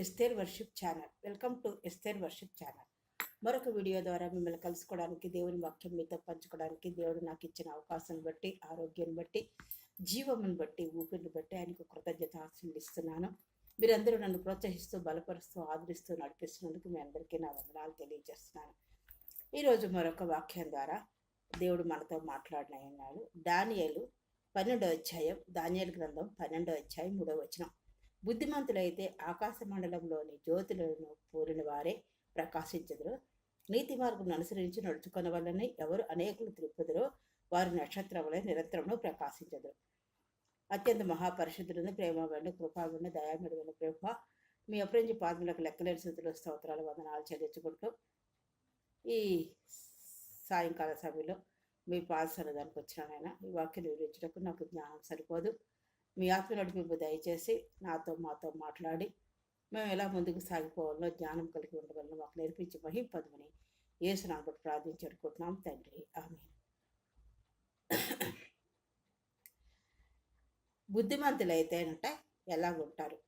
Esther worship channel. Welcome to Esther worship channel. మరొక video ద్వారా మిమ్మల్ని కలుసుకోవడానికి, దేవుని వాక్యం మీతో పంచుకోవడానికి దేవుడు నాకు ఇచ్చిన అవకాశం బట్టి, ఆరోగ్యాన్ని బట్టి, జీవమును బట్టి, ఊపిరిని బట్టి ఆయనకు కృతజ్ఞతాస్తులు ఇస్తున్నాను. మీరందరూ నన్ను ప్రోత్సహిస్తూ, బలపరుస్తూ, ఆదరిస్తూ నడిపిస్తున్నందుకు మీ అందరికీ నా వందనాలు తెలియజేస్తున్నాను. ఈరోజు మరొక వాక్యం ద్వారా దేవుడు మనతో మాట్లాడినాడు. దానియేలు 12వ అధ్యాయం, దానియేలు గ్రంథం 12వ అధ్యాయం 3వ వచనం. బుద్ధిమంతులైతే ఆకాశ మండలంలోని జ్యోతులను పూరిన వారే ప్రకాశించదురు. నీతి మార్గం అనుసరించి నడుచుకున్న వల్లనే ఎవరు అనేకులు తిరుపుదురో వారి నక్షత్రములే నిరంతరము ప్రకాశించదురు. అత్యంత మహాపరిశుద్ధులను, ప్రేమమైన, కృపామైన, దయామయుడైన ప్రభు, మీ అప్రించి పాదములకు లెక్కలేని స్థితిలో స్తోత్రాలు, వందనాలు చెల్లించుకుంటూ ఈ సాయంకాల సమయంలో మీ పాదసన్నిధానికి వచ్చినానైనా ఈ వాక్యం వివరించడానికి నాకు జ్ఞానం సరిపోదు. మీ ఆత్మ నడిపింపు దయచేసి మాతో మాట్లాడి మేము ఎలా ముందుకు సాగిపోవాలో జ్ఞానం కలిగి ఉండవలను మాకు నేర్పించి మహింపదమని యేసునామమున బట్టి ప్రార్థించుకుంటున్నాం తండ్రి, ఆమేన్. బుద్ధిమంతులైతేనంట ఎలాగుంటారు?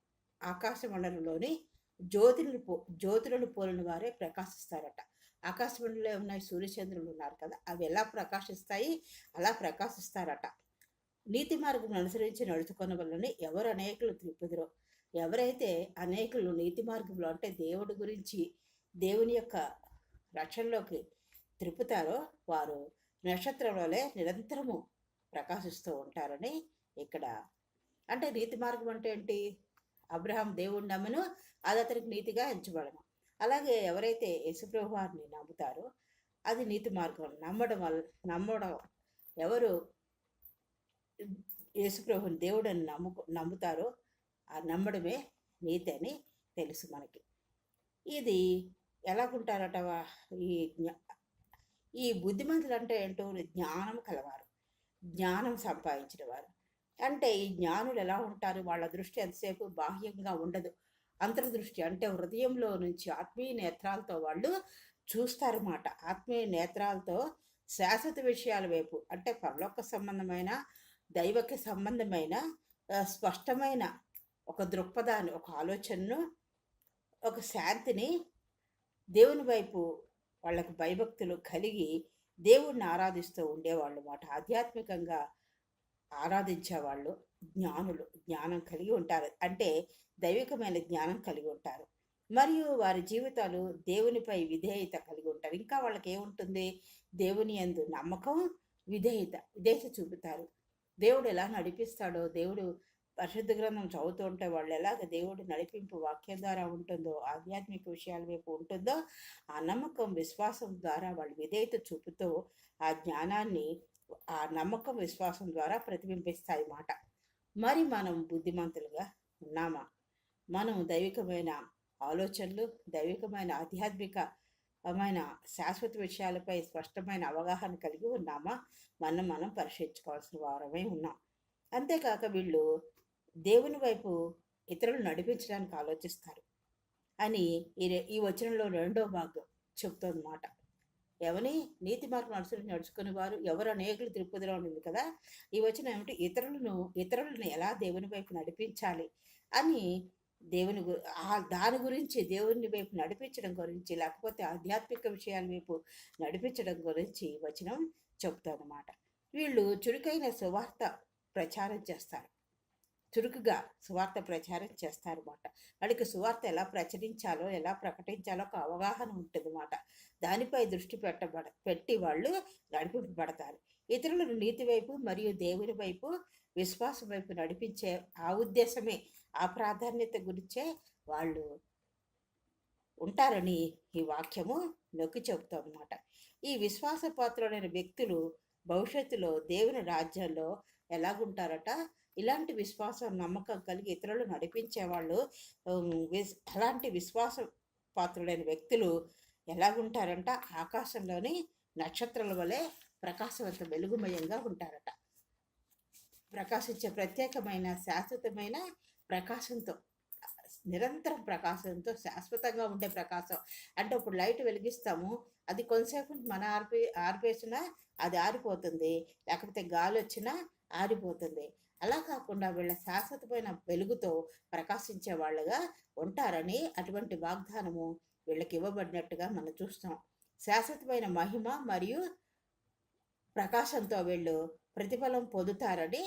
ఆకాశ మండలంలోని జ్యోతులను పోలిన వారే ప్రకాశిస్తారట. ఆకాశ మండలంలో ఉన్నాయి సూర్యచంద్రులు ఉన్నారు కదా, అవి ఎలా ప్రకాశిస్తాయి? అలా ప్రకాశిస్తారట. నీతి మార్గం అనుసరించి నడుచుకున్న వల్లని ఎవరు అనేకులు త్రిప్పుదురో, ఎవరైతే అనేకులు నీతి మార్గంలో అంటే దేవుడి గురించి, దేవుని యొక్క రక్షణలోకి త్రిప్పుతారో వారు నక్షత్రంలోనే నిరంతరము ప్రకాశిస్తూ ఉంటారని ఇక్కడ. అంటే నీతి మార్గం అంటే ఏంటి? అబ్రహాం దేవుడిని నమ్మను, అది అతనికి నీతిగా ఎంచబడను. అలాగే ఎవరైతే యేసుప్రభు వారిని నమ్ముతారో అది నీతి మార్గం. నమ్మడం ఎవరు యేసుప్రభుని దేవుడని నమ్ముతారో ఆ నమ్మడమే నీతి అని తెలుసు మనకి. ఇది ఎలాగుంటారట? ఈ బుద్ధిమంతులు అంటే ఏంటో, జ్ఞానం కలవారు, జ్ఞానం సంపాదించిన వారు. అంటే ఈ జ్ఞానులు ఎలా ఉంటారు? వాళ్ళ దృష్టి ఎంతసేపు బాహ్యంగా ఉండదు, అంతర్దృష్టి అంటే హృదయంలో నుంచి ఆత్మీయ నేత్రాలతో వాళ్ళు చూస్తారన్నమాట. ఆత్మీయ నేత్రాలతో శాశ్వత విషయాల వైపు అంటే పరలోక సంబంధమైన, దైవక సంబంధమైన స్పష్టమైన ఒక దృక్పథాన్ని, ఒక ఆలోచనను, ఒక శాంతిని, దేవుని వైపు వాళ్ళకు భయభక్తులు కలిగి దేవుణ్ణి ఆరాధిస్తూ ఉండేవాళ్ళు అన్నమాట. ఆధ్యాత్మికంగా ఆరాధించేవాళ్ళు జ్ఞానులు. జ్ఞానం కలిగి ఉంటారు అంటే దైవికమైన జ్ఞానం కలిగి ఉంటారు. మరియు వారి జీవితాలు దేవునిపై విధేయత కలిగి ఉంటారు. ఇంకా వాళ్ళకి ఏముంటుంది? దేవుని యందు నమ్మకం, విధేయత చూపుతారు. దేవుడు ఎలా నడిపిస్తాడో, దేవుడు పరిశుద్ధ గ్రంథం చదువుతూ ఉంటే వాళ్ళు ఎలాగ దేవుడు నడిపింపు వాక్యం ద్వారా ఉంటుందో, ఆధ్యాత్మిక విషయాల వైపు ఉంటుందో, ఆ నమ్మకం, విశ్వాసం ద్వారా వాళ్ళు విధేయత చూపుతూ ఆ జ్ఞానాన్ని, ఆ నమ్మకం, విశ్వాసం ద్వారా ప్రతిబింబిస్తాయి మాట. మరి మనం బుద్ధిమంతులుగా ఉన్నామా? మనం దైవికమైన ఆలోచనలు, దైవికమైన ఆధ్యాత్మికమైన శాశ్వత విషయాలపై స్పష్టమైన అవగాహన కలిగి ఉన్నామా? మనం పరీక్షించుకోవాల్సిన వారమే ఉన్నాం. అంతేకాక వీళ్ళు దేవుని వైపు ఇతరులు నడిపించడానికి ఆలోచిస్తారు అని ఈ వచనంలో 2వ భాగం చెప్తోందన్నమాట. ఎవని నీతి మార్గం అనుసరించి నడుచుకునే వారు ఎవరు అనేకులు తిరుపతిలో ఉంది కదా. ఈ వచనం ఏమిటి? ఇతరులను ఎలా దేవుని వైపు నడిపించాలి అని, దాని గురించి, దేవుని వైపు నడిపించడం గురించి, లేకపోతే ఆధ్యాత్మిక విషయాల వైపు నడిపించడం గురించి వచనం చెప్తానమాట. వీళ్ళు చురుకైన సువార్త ప్రచారం చేస్తారు, చురుకుగా సువార్త ప్రచారం చేస్తారన్నమాట. వాళ్ళకి సువార్త ఎలా ప్రచురించాలో, ఎలా ప్రకటించాలో ఒక అవగాహన ఉంటుందన్నమాట. దానిపై దృష్టి పెట్టి వాళ్ళు నడిపింపబడతారు. ఇతరులను నీతి వైపు మరియు దేవుని వైపు, విశ్వాసం వైపు నడిపించే ఆ ఉద్దేశమే, ఆ ప్రాధాన్యత గురించే వాళ్ళు ఉంటారని ఈ వాక్యము నొక్కి చెబుతామన్నమాట. ఈ విశ్వాసపాత్రులైన వ్యక్తులు భవిష్యత్తులో దేవుని రాజ్యంలో ఎలాగుంటారట? ఇలాంటి విశ్వాసం, నమ్మకం కలిగి ఇతరులు నడిపించేవాళ్ళు, అలాంటి విశ్వాస పాత్రులైన వ్యక్తులు ఎలాగుంటారంట? ఆకాశంలోని నక్షత్రాల వలె ప్రకాశవంత వెలుగుమయంగా ఉంటారట. ప్రకాశించే ప్రత్యేకమైన శాశ్వతమైన ప్రకాశంతో, నిరంతరం ప్రకాశంతో, శాశ్వతంగా ఉండే ప్రకాశం. అంటే ఇప్పుడు లైట్ వెలిగిస్తాము, అది కొంతసేపు మన ఆర్పేసినా అది ఆరిపోతుంది, లేకపోతే గాలి వచ్చినా ఆరిపోతుంది. అలా కాకుండా వీళ్ళ శాశ్వతమైన వెలుగుతో ప్రకాశించే వాళ్ళుగా ఉంటారని అటువంటి వాగ్దానము వీళ్ళకి ఇవ్వబడినట్టుగా మనం చూస్తాం. శాశ్వతమైన మహిమ మరియు ప్రకాశంతో వీళ్ళు ప్రతిఫలం పొందుతారని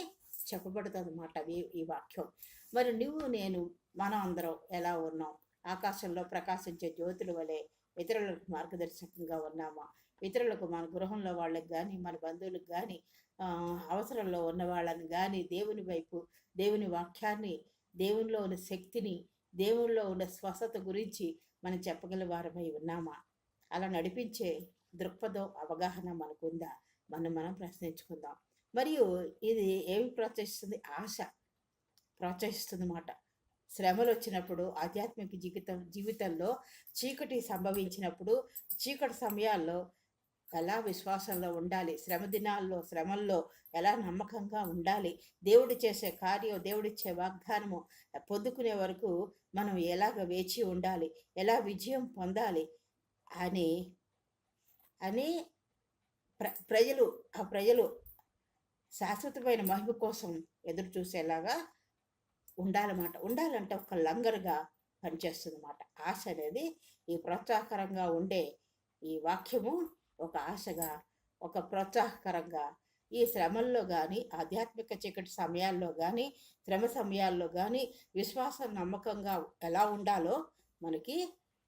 చెప్పబడుతుందన్నమాట ఈ వాక్యం. మరి నువ్వు నేను మనం అందరం ఎలా ఉన్నాం? ఆకాశంలో ప్రకాశించే జ్యోతుల వలె ఇతరులకు మార్గదర్శకంగా ఉన్నామా? ఇతరులకు మన గృహంలో వాళ్ళకి కానీ, మన బంధువులకు కానీ, అవసరంలో ఉన్న వాళ్ళని కానీ దేవుని వైపు, దేవుని వాక్యాన్ని, దేవునిలో ఉన్న శక్తిని, దేవునిలో ఉన్న స్వస్థత గురించి మనం చెప్పగల వారమై ఉన్నామా? అలా నడిపించే దృక్పథం, అవగాహన మనకుందా? మనం ప్రశ్నించుకుందాం. మరియు ఇది ఏమి ప్రోత్సహిస్తుంది? ఆశ ప్రోత్సహిస్తుంది అన్నమాట. శ్రమలు వచ్చినప్పుడు, ఆధ్యాత్మిక జీవితంలో చీకటి సంభవించినప్పుడు, చీకటి సమయాల్లో ఎలా విశ్వాసంలో ఉండాలి, శ్రమల్లో ఎలా నమ్మకంగా ఉండాలి, దేవుడు చేసే కార్యం, దేవుడిచ్చే వాగ్దానము పొందుకునే వరకు మనం ఎలాగ వేచి ఉండాలి, ఎలా విజయం పొందాలి అని అని ప్రజలు శాశ్వతమైన మహిమ కోసం ఎదురు చూసేలాగా ఉండాలన్నమాట. ఉండాలంటే ఒక లంగరుగా పనిచేస్తుంది అన్నమాట. ఆశ అనేది ఈ ప్రోత్సాహకరంగా ఉండే ఈ వాక్యము ఒక ఆశగా, ఒక ప్రోత్సాహకరంగా ఈ శ్రమల్లో కానీ, ఆధ్యాత్మిక చీకటి సమయాల్లో కానీ, శ్రమ సమయాల్లో కానీ విశ్వాసం నమ్మకంగా ఎలా ఉండాలో మనకి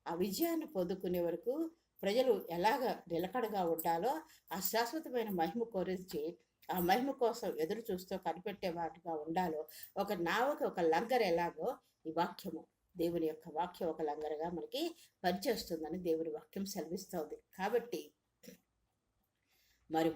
ఆ విజయాన్ని పొందుకునే వరకు ప్రజలు ఎలాగ నిలకడగా ఉండాలో ఆ శాశ్వతమైన మహిమ గురించి, ఆ మహిమ కోసం ఎదురు చూస్తూ కనిపెట్టే వాటిగా ఉండాలో, ఒక నావకు ఒక లంగర్ ఎలాగో ఈ వాక్యము, దేవుని యొక్క వాక్యం ఒక లంగరగా మనకి పనిచేస్తుందని దేవుని వాక్యం సెలవిస్తోంది. కాబట్టి మరి